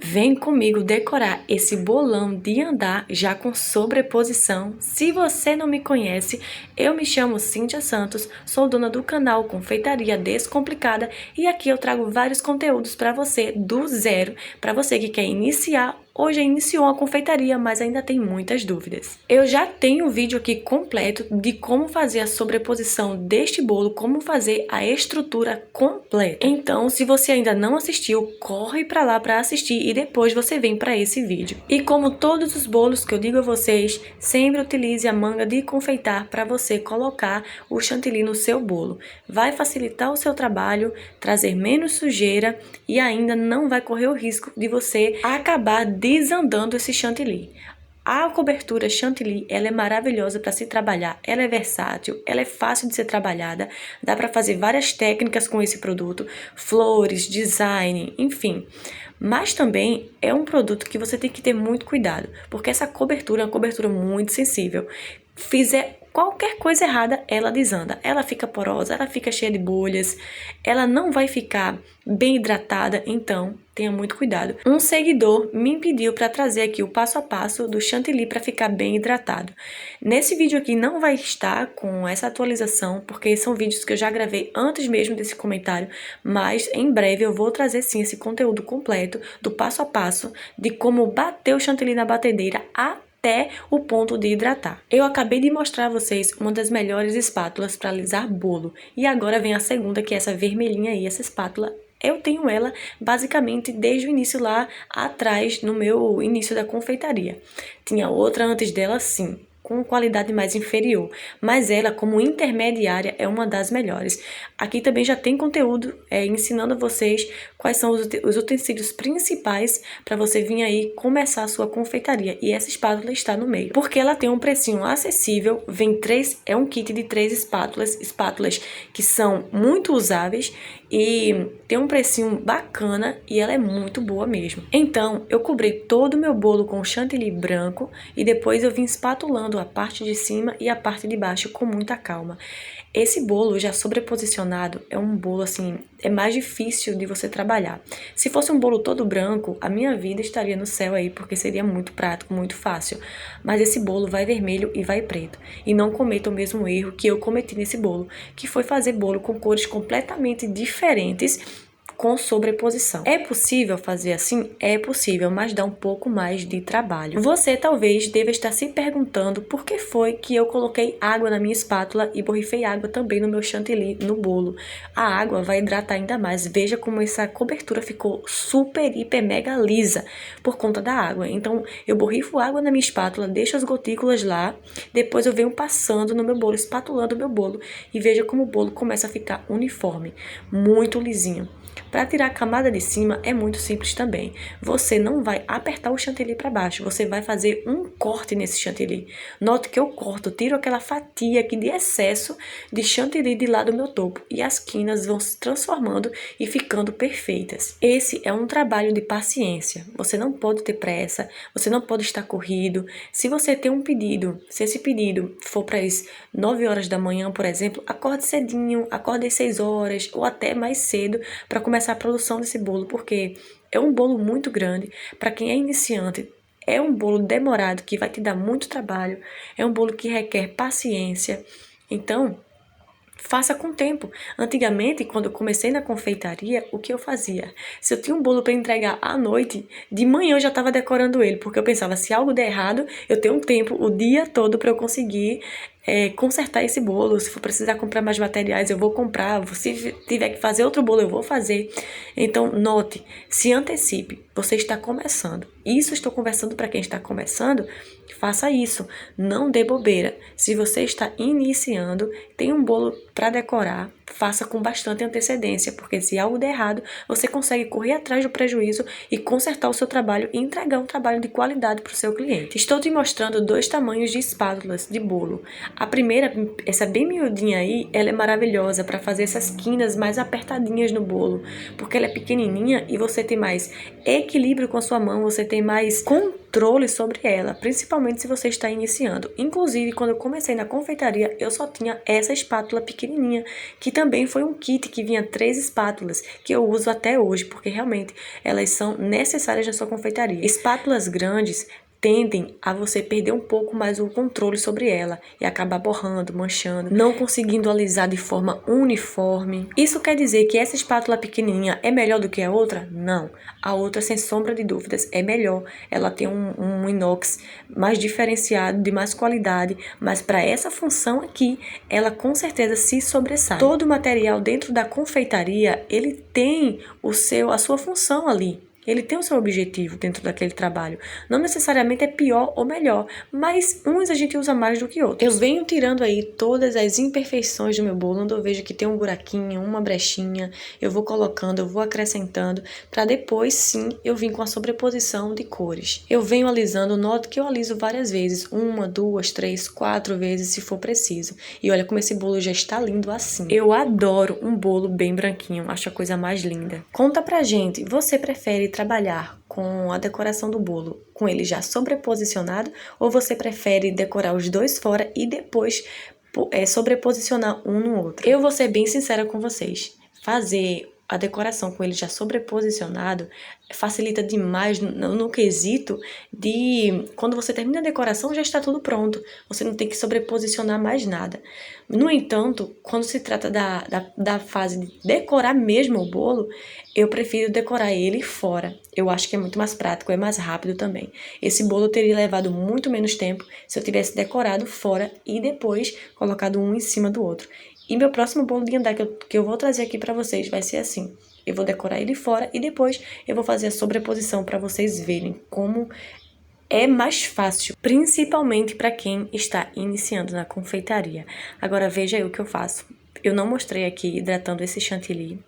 Vem comigo decorar esse bolão de andar já com sobreposição. Se você não me conhece, eu me chamo Cíntia Santos, sou dona do canal Confeitaria Descomplicada e aqui eu trago vários conteúdos para você do zero, para você que quer iniciar ou já iniciou a confeitaria, mas ainda tem muitas dúvidas. Eu já tenho um vídeo aqui completo de como fazer a sobreposição deste bolo, como fazer a estrutura completa. Então, se você ainda não assistiu, corre para lá para assistir e depois você vem para esse vídeo. E como todos os bolos que eu digo a vocês, sempre utilize a manga de confeitar para você colocar o chantilly no seu bolo. Vai facilitar o seu trabalho, trazer menos sujeira e ainda não vai correr o risco de você acabar desandando esse chantilly. A cobertura chantilly, ela é maravilhosa para se trabalhar, ela é versátil, ela é fácil de ser trabalhada, dá para fazer várias técnicas com esse produto, flores, design, enfim. Mas também é um produto que você tem que ter muito cuidado, porque essa cobertura é uma cobertura muito sensível. Fizer qualquer coisa errada, ela desanda, ela fica porosa, ela fica cheia de bolhas, ela não vai ficar bem hidratada, então tenha muito cuidado. Um seguidor me pediu para trazer aqui o passo a passo do chantilly para ficar bem hidratado. Nesse vídeo aqui não vai estar com essa atualização, porque são vídeos que eu já gravei antes mesmo desse comentário, mas em breve eu vou trazer sim esse conteúdo completo do passo a passo de como bater o chantilly na batedeira até o ponto de hidratar. Eu acabei de mostrar a vocês uma das melhores espátulas para alisar bolo. E agora vem a segunda, que é essa vermelhinha aí, essa espátula. Eu tenho ela basicamente desde o início lá atrás, no meu início da confeitaria. Tinha outra antes dela sim, com qualidade mais inferior, mas ela como intermediária é uma das melhores. Aqui também já tem conteúdo ensinando a vocês quais são os utensílios principais para você vir aí começar a sua confeitaria, e essa espátula está no meio, porque ela tem um precinho acessível, é um kit de 3 espátulas que são muito usáveis e tem um precinho bacana e ela é muito boa mesmo. Então, eu cobri todo o meu bolo com chantilly branco e depois eu vim espatulando a parte de cima e a parte de baixo com muita calma. Esse bolo já sobreposicionado é um bolo assim, é mais difícil de você trabalhar. Se fosse um bolo todo branco, a minha vida estaria no céu aí, porque seria muito prático, muito fácil. Mas esse bolo vai vermelho e vai preto. E não cometa o mesmo erro que eu cometi nesse bolo, que foi fazer bolo com cores completamente diferentes, com sobreposição. É possível fazer assim? É possível, mas dá um pouco mais de trabalho. Você talvez deva estar se perguntando por que foi que eu coloquei água na minha espátula e borrifei água também no meu chantilly, no bolo. A água vai hidratar ainda mais. Veja como essa cobertura ficou super, hiper, mega lisa por conta da água. Então, eu borrifo água na minha espátula, deixo as gotículas lá, depois eu venho passando no meu bolo, espatulando o meu bolo, e veja como o bolo começa a ficar uniforme, muito lisinho. Para tirar a camada de cima é muito simples também. Você não vai apertar o chantilly para baixo, você vai fazer um corte nesse chantilly. Note que eu corto, tiro aquela fatia aqui de excesso de chantilly de lá do meu topo e as quinas vão se transformando e ficando perfeitas. Esse é um trabalho de paciência. Você não pode ter pressa, você não pode estar corrido. Se você tem um pedido, se esse pedido for para as 9 horas da manhã, por exemplo, acorde cedinho, acorde às 6 horas ou até mais cedo para começar a produção desse bolo, porque é um bolo muito grande. Para quem é iniciante, é um bolo demorado que vai te dar muito trabalho, é um bolo que requer paciência. Então, faça com tempo. Antigamente, quando eu comecei na confeitaria, o que eu fazia? Se eu tinha um bolo para entregar à noite, de manhã eu já estava decorando ele, porque eu pensava, se algo der errado, eu tenho um tempo, o dia todo para eu conseguir consertar esse bolo. Se for precisar comprar mais materiais, eu vou comprar. Se tiver que fazer outro bolo, eu vou fazer. Então, note, se antecipe. Você está começando. Isso estou conversando para quem está começando. Faça isso. Não dê bobeira. Se você está iniciando, tem um bolo para decorar, faça com bastante antecedência, porque se algo der errado, você consegue correr atrás do prejuízo e consertar o seu trabalho e entregar um trabalho de qualidade para o seu cliente. Estou te mostrando 2 tamanhos de espátulas de bolo. A primeira, essa bem miudinha aí, ela é maravilhosa para fazer essas quinas mais apertadinhas no bolo, porque ela é pequenininha e você tem mais equilíbrio com a sua mão, você tem mais controle controle sobre ela, principalmente se você está iniciando. Inclusive, quando eu comecei na confeitaria, eu só tinha essa espátula pequenininha, que também foi um kit que vinha 3 espátulas, que eu uso até hoje, porque realmente elas são necessárias na sua confeitaria. Espátulas grandes tendem a você perder um pouco mais o controle sobre ela e acabar borrando, manchando, não conseguindo alisar de forma uniforme. Isso quer dizer que essa espátula pequenininha é melhor do que a outra? Não. A outra, sem sombra de dúvidas, é melhor. Ela tem um inox mais diferenciado, de mais qualidade, mas para essa função aqui, ela com certeza se sobressai. Todo material dentro da confeitaria, ele tem a sua função ali. Ele tem o seu objetivo dentro daquele trabalho. Não necessariamente é pior ou melhor, mas uns a gente usa mais do que outros. Eu venho tirando aí todas as imperfeições do meu bolo, onde eu vejo que tem um buraquinho, uma brechinha, eu vou colocando, eu vou acrescentando, para depois sim eu vir com a sobreposição de cores. Eu venho alisando, noto que eu aliso várias vezes, 1, 2, 3, 4 vezes se for preciso. E olha como esse bolo já está lindo assim. Eu adoro um bolo bem branquinho, acho a coisa mais linda. Conta pra gente, você prefere trabalhar com a decoração do bolo com ele já sobreposicionado ou você prefere decorar os dois fora e depois sobreposicionar um no outro? Eu vou ser bem sincera com vocês, fazer a decoração com ele já sobreposicionado facilita demais no quesito de quando você termina a decoração já está tudo pronto, você não tem que sobreposicionar mais nada. No entanto, quando se trata da fase de decorar mesmo o bolo, eu prefiro decorar ele fora. Eu acho que é muito mais prático, é mais rápido também. Esse bolo teria levado muito menos tempo se eu tivesse decorado fora e depois colocado um em cima do outro. E meu próximo bolo de andar que eu vou trazer aqui para vocês vai ser assim. Eu vou decorar ele fora e depois eu vou fazer a sobreposição para vocês verem como é mais fácil, principalmente para quem está iniciando na confeitaria. Agora veja aí o que eu faço. Eu não mostrei aqui hidratando esse chantilly.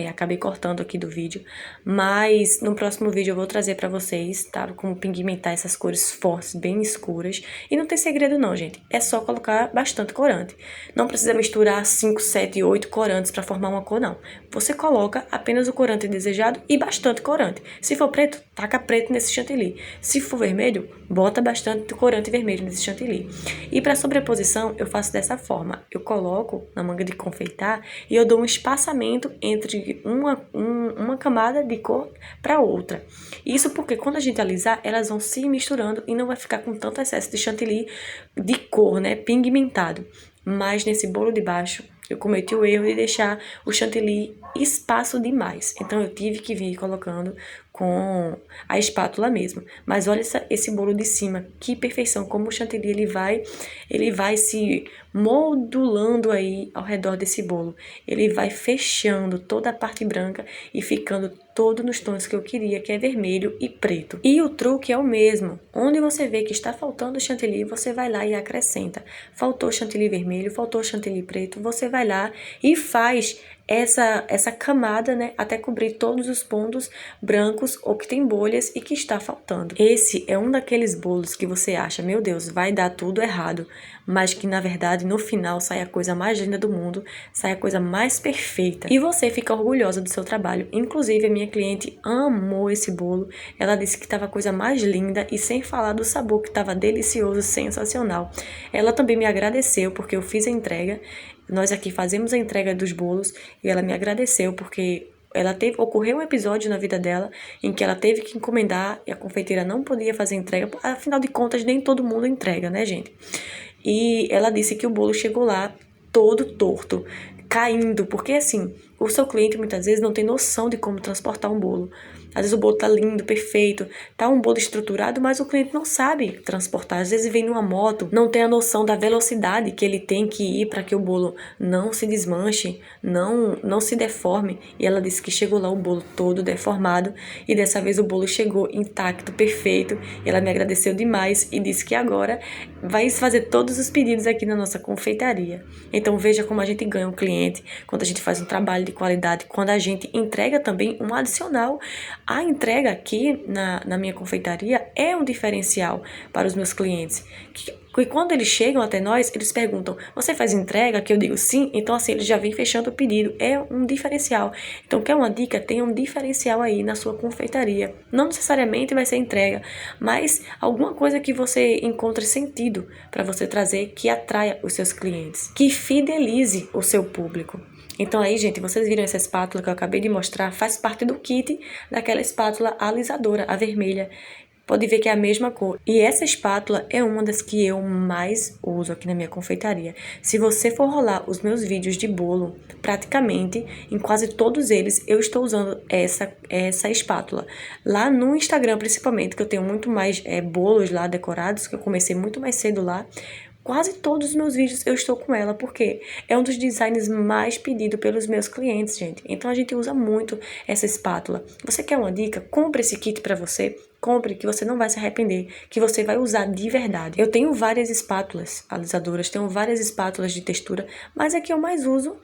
Acabei cortando aqui do vídeo, mas no próximo vídeo eu vou trazer pra vocês, tá? Como pigmentar essas cores fortes, bem escuras. E não tem segredo não, gente. É só colocar bastante corante. Não precisa misturar 5, 7, 8 corantes pra formar uma cor, não. Você coloca apenas o corante desejado e bastante corante. Se for preto, taca preto nesse chantilly. Se for vermelho, bota bastante corante vermelho nesse chantilly. E para sobreposição, eu faço dessa forma. Eu coloco na manga de confeitar e eu dou um espaçamento entre uma camada de cor para outra. Isso porque quando a gente alisar, elas vão se misturando e não vai ficar com tanto excesso de chantilly de cor, né, pigmentado. Mas nesse bolo de baixo, eu cometi o erro de deixar o chantilly espaço demais. Então eu tive que vir colocando com a espátula mesmo. Mas olha esse bolo de cima, que perfeição, como o chantilly ele vai se modulando aí ao redor desse bolo. Ele vai fechando toda a parte branca e ficando todo nos tons que eu queria, que é vermelho e preto. E o truque é o mesmo. Onde você vê que está faltando chantilly, você vai lá e acrescenta. Faltou chantilly vermelho, faltou chantilly preto, você vai lá e faz essa camada, né, até cobrir todos os pontos brancos ou que tem bolhas e que está faltando. Esse é um daqueles bolos que você acha, meu Deus, vai dar tudo errado, mas que na verdade no final sai a coisa mais linda do mundo, sai a coisa mais perfeita e você fica orgulhosa do seu trabalho. Inclusive a minha cliente amou esse bolo, ela disse que estava a coisa mais linda e sem falar do sabor que estava delicioso, sensacional. Ela também me agradeceu porque eu fiz a entrega. Nós aqui fazemos a entrega dos bolos e ela me agradeceu porque ocorreu um episódio na vida dela em que ela teve que encomendar e a confeiteira não podia fazer entrega, afinal de contas nem todo mundo entrega, né, gente? E ela disse que o bolo chegou lá todo torto, caindo, porque assim, o seu cliente muitas vezes não tem noção de como transportar um bolo. Às vezes o bolo tá lindo, perfeito, tá um bolo estruturado, mas o cliente não sabe transportar. Às vezes vem numa moto, não tem a noção da velocidade que ele tem que ir para que o bolo não se desmanche, não se deforme. E ela disse que chegou lá o bolo todo deformado e dessa vez o bolo chegou intacto, perfeito. E ela me agradeceu demais e disse que agora vai fazer todos os pedidos aqui na nossa confeitaria. Então veja como a gente ganha um cliente quando a gente faz um trabalho de qualidade, quando a gente entrega também um adicional A entrega aqui na minha confeitaria é um diferencial para os meus clientes. E quando eles chegam até nós, eles perguntam, você faz entrega? Que eu digo sim, então assim, eles já vêm fechando o pedido. É um diferencial. Então, quer uma dica? Tenha um diferencial aí na sua confeitaria. Não necessariamente vai ser entrega, mas alguma coisa que você encontre sentido para você trazer que atraia os seus clientes, que fidelize o seu público. Então aí, gente, vocês viram essa espátula que eu acabei de mostrar? Faz parte do kit daquela espátula alisadora, a vermelha. Pode ver que é a mesma cor. E essa espátula é uma das que eu mais uso aqui na minha confeitaria. Se você for rolar os meus vídeos de bolo, praticamente, em quase todos eles, eu estou usando essa espátula. Lá no Instagram, principalmente, que eu tenho muito mais bolos lá decorados, que eu comecei muito mais cedo lá. Quase todos os meus vídeos eu estou com ela, porque é um dos designs mais pedidos pelos meus clientes, gente. Então a gente usa muito essa espátula. Você quer uma dica? Compre esse kit para você. Compre, que você não vai se arrepender, que você vai usar de verdade. Eu tenho várias espátulas alisadoras, tenho várias espátulas de textura, mas a que eu mais uso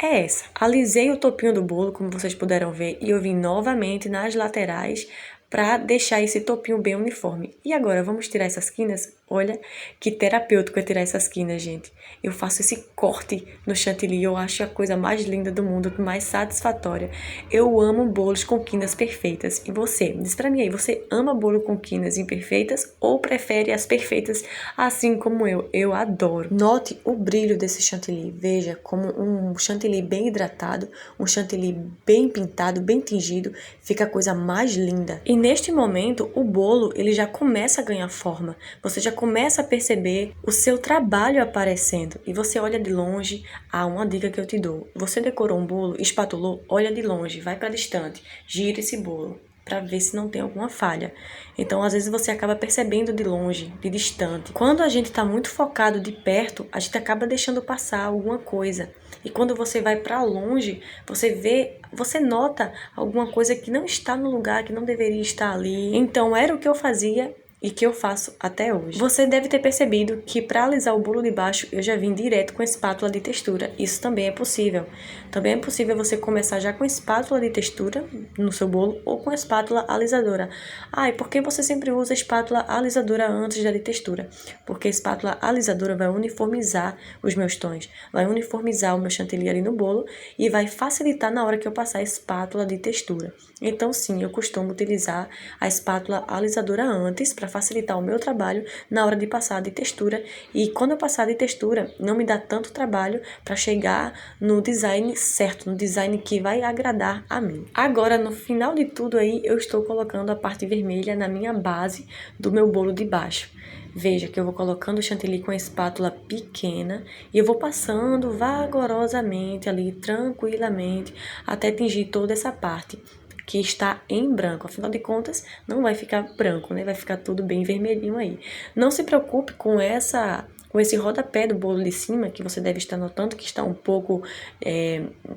é essa. Alisei o topinho do bolo, como vocês puderam ver, e eu vim novamente nas laterais para deixar esse topinho bem uniforme. E agora, vamos tirar essas quinas? Olha que terapêutico é tirar essas quinas, gente. Eu faço esse corte no chantilly, eu acho a coisa mais linda do mundo, mais satisfatória. Eu amo bolos com quinas perfeitas. E você? Diz pra mim aí, você ama bolo com quinas imperfeitas ou prefere as perfeitas assim como eu? Eu adoro. Note o brilho desse chantilly. Veja como um chantilly bem hidratado, um chantilly bem pintado, bem tingido, fica a coisa mais linda. E neste momento, o bolo ele já começa a ganhar forma. Você já começa a perceber o seu trabalho aparecendo. E você olha de longe, uma dica que eu te dou. Você decorou um bolo, espatulou, olha de longe, vai para distante, gira esse bolo para ver se não tem alguma falha. Então, às vezes você acaba percebendo de longe, de distante. Quando a gente está muito focado de perto, a gente acaba deixando passar alguma coisa. E quando você vai para longe, você nota alguma coisa que não está no lugar, que não deveria estar ali. Então, era o que eu fazia e que eu faço até hoje. Você deve ter percebido que para alisar o bolo de baixo eu já vim direto com espátula de textura. Isso também é possível. Também é possível você começar já com espátula de textura no seu bolo ou com espátula alisadora. E por que você sempre usa espátula alisadora antes da de textura? Porque a espátula alisadora vai uniformizar os meus tons, vai uniformizar o meu chantilly ali no bolo e vai facilitar na hora que eu passar a espátula de textura. Então sim, eu costumo utilizar a espátula alisadora antes para facilitar o meu trabalho na hora de passar de textura, e quando eu passar de textura não me dá tanto trabalho para chegar no design certo, no design que vai agradar a mim. Agora, no final de tudo aí, eu estou colocando a parte vermelha na minha base do meu bolo de baixo. Veja que eu vou colocando o chantilly com a espátula pequena e eu vou passando vagarosamente ali, tranquilamente, até atingir toda essa parte que está em branco. Afinal de contas, não vai ficar branco, né? Vai ficar tudo bem vermelhinho aí. Não se preocupe com esse rodapé do bolo de cima, que você deve estar notando que está um pouco,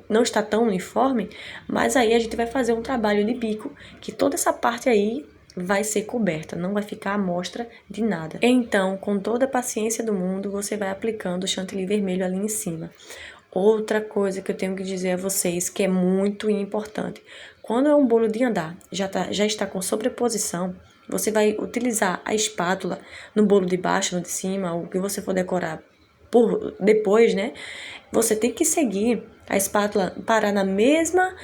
não está tão uniforme, mas aí a gente vai fazer um trabalho de bico, que toda essa parte aí vai ser coberta, não vai ficar à mostra de nada. Então, com toda a paciência do mundo, você vai aplicando o chantilly vermelho ali em cima. Outra coisa que eu tenho que dizer a vocês, que é muito importante. Quando é um bolo de andar, já está com sobreposição, você vai utilizar a espátula no bolo de baixo, no de cima, o que você for decorar depois, né? Você tem que seguir a espátula, parar na mesma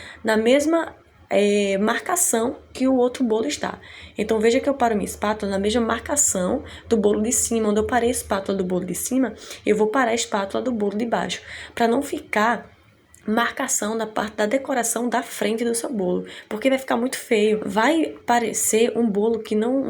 marcação que o outro bolo está. Então, veja que eu paro minha espátula na mesma marcação do bolo de cima. Onde eu parei a espátula do bolo de cima, eu vou parar a espátula do bolo de baixo, para não ficar marcação na parte da decoração da frente do seu bolo, porque vai ficar muito feio. Vai parecer um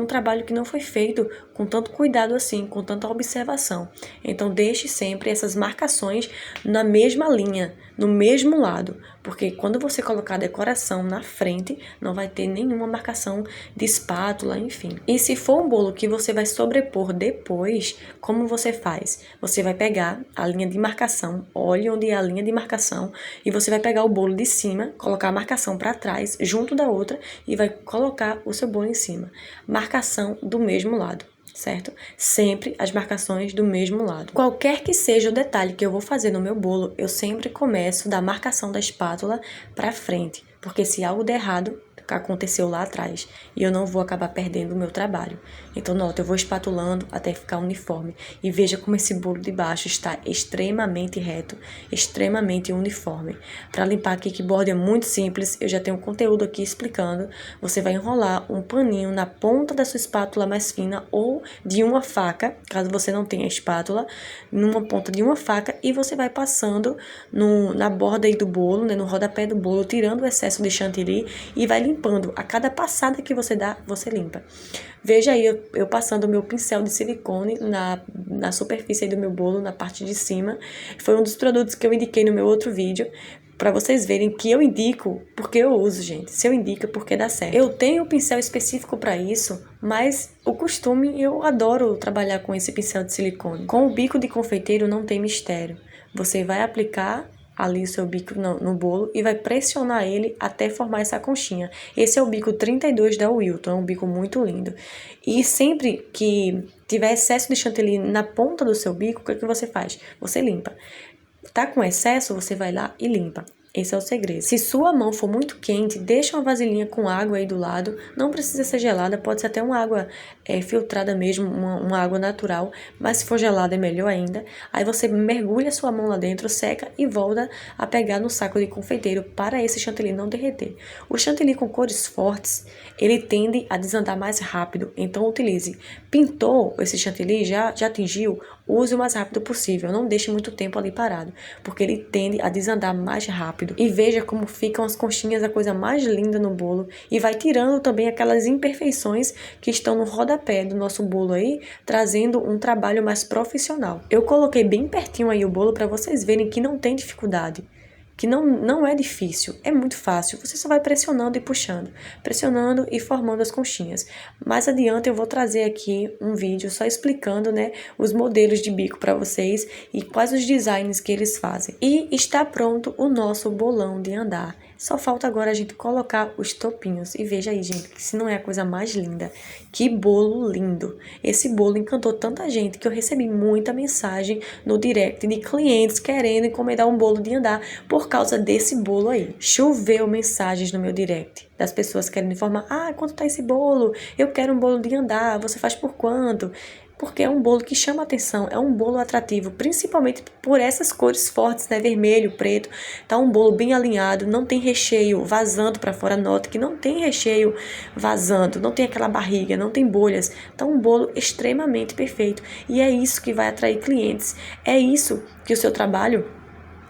trabalho que não foi feito com tanto cuidado assim, com tanta observação. Então, deixe sempre essas marcações na mesma linha, no mesmo lado, porque quando você colocar a decoração na frente, não vai ter nenhuma marcação de espátula, enfim. E se for um bolo que você vai sobrepor depois, como você faz? Você vai pegar a linha de marcação, olhe onde é a linha de marcação, e você vai pegar o bolo de cima, colocar a marcação para trás, junto da outra, e vai colocar o seu bolo em cima. Marcação do mesmo lado, certo? Sempre as marcações do mesmo lado. Qualquer que seja o detalhe que eu vou fazer no meu bolo, eu sempre começo da marcação da espátula para frente, porque se algo der errado, aconteceu lá atrás. E eu não vou acabar perdendo o meu trabalho. Então, nota, eu vou espatulando até ficar uniforme. E veja como esse bolo de baixo está extremamente reto, extremamente uniforme. Para limpar aqui, que borda é muito simples, eu já tenho um conteúdo aqui explicando. Você vai enrolar um paninho na ponta da sua espátula mais fina ou de uma faca, caso você não tenha espátula, numa ponta de uma faca, e você vai passando na borda aí do bolo, né, no rodapé do bolo, tirando o excesso de chantilly e vai limpando. A cada passada que você dá, você limpa. Veja aí eu passando o meu pincel de silicone na superfície aí do meu bolo, na parte de cima. Foi um dos produtos que eu indiquei no meu outro vídeo, para vocês verem que eu indico porque eu uso, gente. Se eu indico é porque dá certo. Eu tenho um pincel específico para isso, mas o costume, eu adoro trabalhar com esse pincel de silicone. Com o bico de confeiteiro não tem mistério. Você vai aplicar ali o seu bico no bolo e vai pressionar ele até formar essa conchinha. Esse é o bico 32 da Wilton, é um bico muito lindo. E sempre que tiver excesso de chantilly na ponta do seu bico, o que é que você faz? Você limpa. Tá com excesso, você vai lá e limpa. Esse é o segredo. Se sua mão for muito quente, deixa uma vasilhinha com água aí do lado. Não precisa ser gelada, pode ser até uma água filtrada mesmo, uma água natural. Mas se for gelada é melhor ainda. Aí você mergulha sua mão lá dentro, seca e volta a pegar no saco de confeiteiro para esse chantilly não derreter. O chantilly com cores fortes, ele tende a desandar mais rápido. Então utilize. Pintou esse chantilly, já atingiu, use o mais rápido possível. Não deixe muito tempo ali parado, porque ele tende a desandar mais rápido. E veja como ficam as conchinhas, a coisa mais linda no bolo. E vai tirando também aquelas imperfeições que estão no rodapé do nosso bolo aí, trazendo um trabalho mais profissional. Eu coloquei bem pertinho aí o bolo para vocês verem que não tem dificuldade. Que não é difícil, é muito fácil. Você só vai pressionando e puxando, pressionando e formando as conchinhas. Mais adiante eu vou trazer aqui um vídeo só explicando, né, os modelos de bico para vocês e quais os designs que eles fazem. E está pronto o nosso bolão de andar. Só falta agora a gente colocar os topinhos. E veja aí, gente, que se não é a coisa mais linda. Que bolo lindo. Esse bolo encantou tanta gente que eu recebi muita mensagem no direct de clientes querendo encomendar um bolo de andar por causa desse bolo aí. Choveu mensagens no meu direct das pessoas querendo informar: ah, quanto tá esse bolo? Eu quero um bolo de andar, você faz por quanto? Porque é um bolo que chama atenção, é um bolo atrativo, principalmente por essas cores fortes, né, vermelho, preto. Tá um bolo bem alinhado, não tem recheio vazando para fora, nota que não tem recheio vazando, não tem aquela barriga, não tem bolhas. Tá um bolo extremamente perfeito e é isso que vai atrair clientes, é isso que o seu trabalho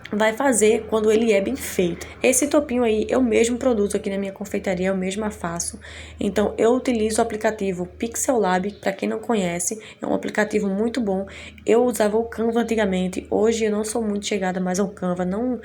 vai fazer quando ele é bem feito. Esse topinho aí eu mesmo produzo aqui na minha confeitaria, eu mesma faço. Então eu utilizo o aplicativo Pixel Lab, para quem não conhece, é um aplicativo muito bom. Eu usava o Canva antigamente, hoje eu não sou muito chegada mais ao Canva, não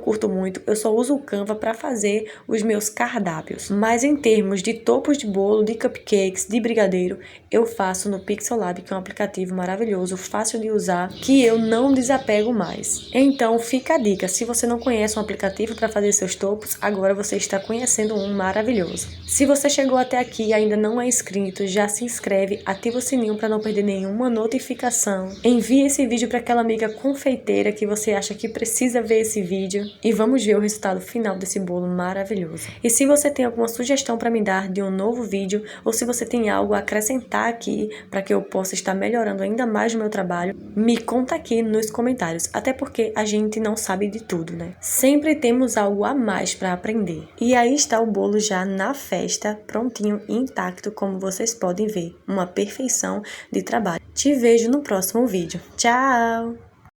curto muito. Eu só uso o Canva para fazer os meus cardápios. Mas em termos de topos de bolo, de cupcakes, de brigadeiro, eu faço no Pixel Lab, que é um aplicativo maravilhoso, fácil de usar, que eu não desapego mais. Então fica a dica, se você não conhece um aplicativo para fazer seus topos, agora você está conhecendo um maravilhoso. Se você chegou até aqui e ainda não é inscrito, já se inscreve, ativa o sininho para não perder nenhuma notificação. Envie esse vídeo para aquela amiga confeiteira que você acha que precisa ver esse vídeo e vamos ver o resultado final desse bolo maravilhoso. E se você tem alguma sugestão para me dar de um novo vídeo, ou se você tem algo a acrescentar aqui para que eu possa estar melhorando ainda mais o meu trabalho, me conta aqui nos comentários, até porque a gente não sabe de tudo, né? Sempre temos algo a mais para aprender. E aí está o bolo já na festa, prontinho e intacto, como vocês podem ver. Uma perfeição de trabalho. Te vejo no próximo vídeo. Tchau!